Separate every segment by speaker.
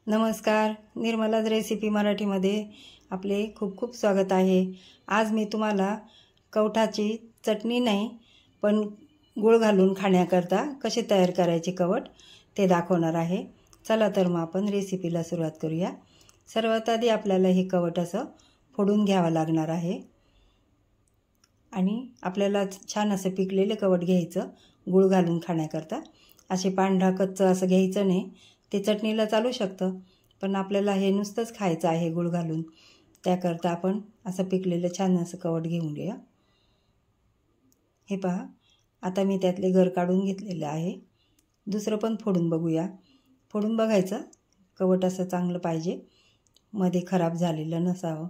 Speaker 1: नमस्कार, निर्मलाज रेसिपी मराठीमध्ये आपले खूप खूप स्वागत आहे। आज मी तुम्हाला कवठाची चटणी नाही पण गूळ घालून खाण्याकरता कसे तयार करायचे कवठ ते दाखवणार आहे। चला तर मग आपण रेसिपीला सुरुवात करूया। सर्वात आधी आपल्याला हे कवठ असं फोडून घ्यावं लागणार आहे आणि आपल्याला छान असं पिकलेले कवठ घ्यायचं गूळ घालून खाण्याकरता। असे पांढरा कच्चा असं घ्यायचं नाही, ते चटणीला चालू शकतं, पण आपल्याला हे नुसतंच खायचं आहे गूळ घालून। त्याकरता आपण असं पिकलेलं छान असं कवठ घेऊन घ्या। हे पहा, आता मी त्यातले गर काढून घेतलेले आहे। दुसरं पण फोडून बघूया। फोडून बघायचं, कवठ असं चांगलं पाहिजे, मध्ये खराब झालेलं नसावं।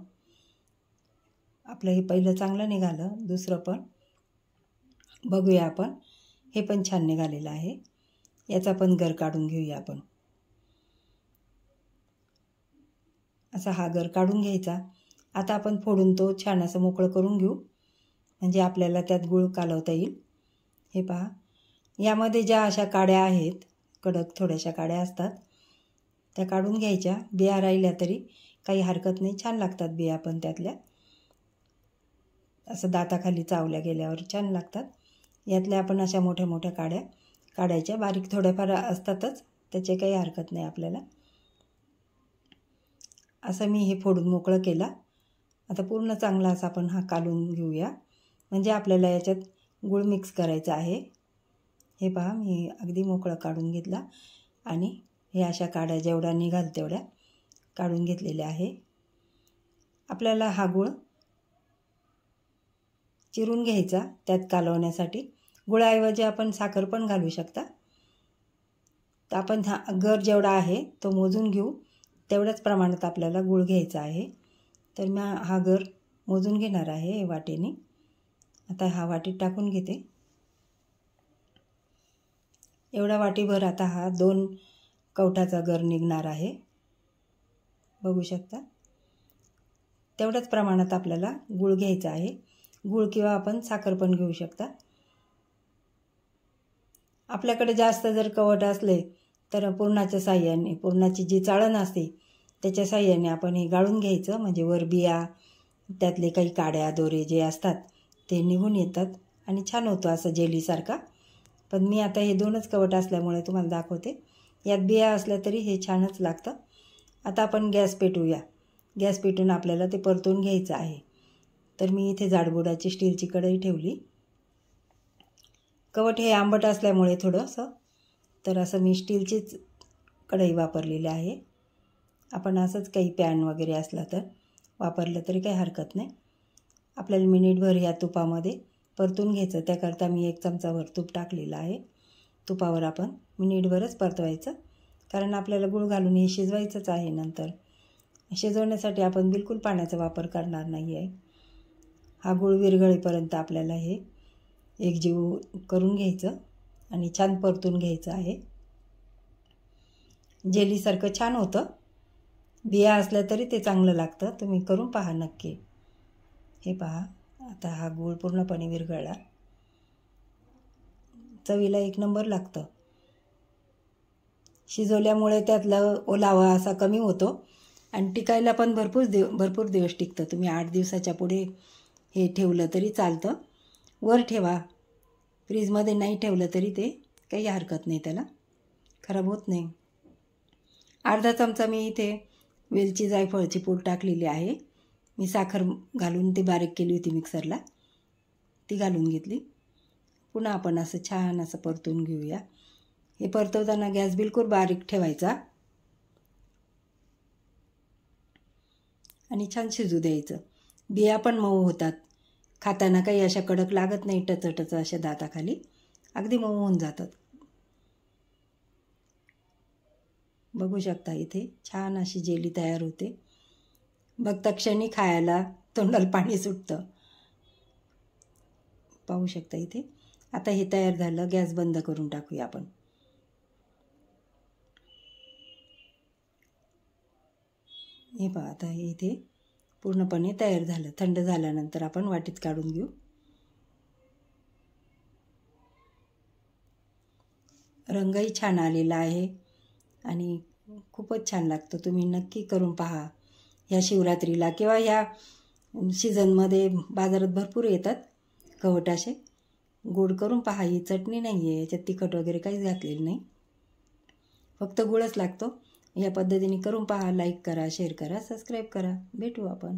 Speaker 1: आपलं हे पहिलं चांगलं निघालं, दुसरं पण बघूया आपण। हे पण छान निघालेलं आहे, याचा पण गर काढून घेऊया आपण। असा हा गर काढून घ्यायचा। आता आपण फोडून तो छान असं मोकळं करून घेऊ, म्हणजे आपल्याला त्यात गूळ कालवता येईल। हे पहा, यामध्ये ज्या अशा काड्या आहेत, कडक थोड्याशा काड्या असतात, त्या काढून घ्यायच्या। बिया राहिल्या तरी काही हरकत नाही, छान लागतात बिया पण त्यातल्या, असं दाताखाली चावल्या गेल्यावर छान लागतात। यातल्या आपण अशा मोठ्या मोठ्या काड्या काढायच्या, बारीक थोड्याफार असतातच, त्याचे काही हरकत नाही आपल्याला। असं मी हे फोडून मोकळं केला। आता पूर्ण चांगला असा आपण हा कालून घेऊया, म्हणजे आपल्याला याच्यात गूळ मिक्स करायचा आहे। हे पहा, मी अगदी मोकळं काढून घेतला आणि हे अशा काड्या जेवढ्या निघाल तेवढ्या काढून घेतलेल्या आहे। आपल्याला हा गूळ चिरून घ्यायचा त्यात कालवण्यासाठी। गुळाऐवजी आपण साखर पण घालू शकता। तर आपण हा गर जेवढा आहे तो मोजून घेऊ, तेवढ्याच प्रमाणात आपल्याला गूळ घ्यायचा आहे। तर मी हा गर मोजून घेणार आहे वाटीने। आता हा वाटीत टाकून घेते। एवढा वाटीभर आता हा 2 कवठाचा गर निघणार आहे, बघू शकता। तेवढ्याच प्रमाणात आपल्याला गूळ घ्यायचा आहे। गूळ किंवा आपण साखर पण घेऊ शकता। आपल्याकडे जास्त जर कवठ असले तर पुरणाच्या साह्याने, पुरणाची जी चाळण असते त्याच्या साह्याने आपण हे गाळून घ्यायचं, म्हणजे वर बिया, त्यातले काही काड्या दोरे जे असतात ते निघून येतात आणि छान होतं असं जेलीसारखा। पण मी आता हे 2च कवठ असल्यामुळे तुम्हाला दाखवते, यात बिया असल्या तरी हे छानच लागतं। आता आपण गॅस पेटवूया। गॅस पेटून आपल्याला ते परतून घ्यायचं आहे। तर मी इथे जाडबुडाची स्टीलची कढई ठेवली। कवठ हे आंबट असल्यामुळे थोडंसं, तर असं मी स्टीलचीच कढई वापरलेली आहे। आपण असंच काही पॅन वगैरे असला तर वापरलं तरी काही हरकत नाही। आपल्याला मिनिटभर या तुपामध्ये परतून घ्यायचं, त्याकरता मी 1 चमचाभर तूप टाकलेलं आहे। तुपावर आपण मिनिटभरच परतवायचं, कारण आपल्याला गूळ घालून हे शिजवायचंच आहे। नंतर शिजवण्यासाठी आपण बिलकुल पाण्याचा वापर करणार नाही आहे। हा गूळ विरघळेपर्यंत आपल्याला हे एकजीव करून घ्यायचं आणि छान परतून घ्यायचं आहे। जेलीसारखं छान होतं, बिया असल्या तरी ते चांगलं लागतं, तुम्ही करून पहा नक्की। हे पहा, आता हा गूळ पूर्णपणे विरघळला, चवीला 1 नंबर लागतं। शिजवल्यामुळे त्यातला ओलावा असा कमी होतो आणि टिकायला पण भरपूर दिवस टिकतं। तुम्ही 8 दिवसाच्या पुढे हे ठेवलं तरी चालतं। वर ठेवा, फ्रीजमध्ये नाही ठेवलं तरी ते काही हरकत नाही, त्याला खराब होत नाही। अर्धा चमचा मी इथे वेलची जायफळची पूड टाकलेली आहे। मी साखर घालून ती बारीक केली होती मिक्सरला, ती घालून घेतली। पुन्हा आपण असं छान असं परतून घेऊया। हे परतवताना गॅस बिलकुल बारीक ठेवायचा आणि छान शिजू द्यायचं। बिया पण मऊ होतात, खाताना काही अशा कडक लागत नाही, टचटच अशा दाताखाली अगदी मऊ होऊन जातात। बघू शकता इथे छान अशी जेली तयार होते, बघता क्षणी खायला तोंडाला पाणी सुटतं, पाहू शकता इथे। आता हे तयार झालं, गॅस बंद करून टाकूया आपण। हे पहा, आता हे इथे पूर्णपणे तयार झालं। थंड झाल्यानंतर आपण वाटीत काढून घेऊ। रंगही छान आलेला आहे आणि खूपच छान लागतो. तुम्ही नक्की करून पहा. ह्या शिवरात्रीला किंवा ह्या सीझनमध्ये बाजारात भरपूर येतात कवट असे. गोड करून पहा. ही चटणी नाही आहे, याच्यात तिखट वगैरे काहीच घातलेलं नाही, फक्त गुळच लागतो. या पद्धतीने करून पहा. लाईक करा, शेअर करा, सबस्क्राईब करा. भेटू आपण.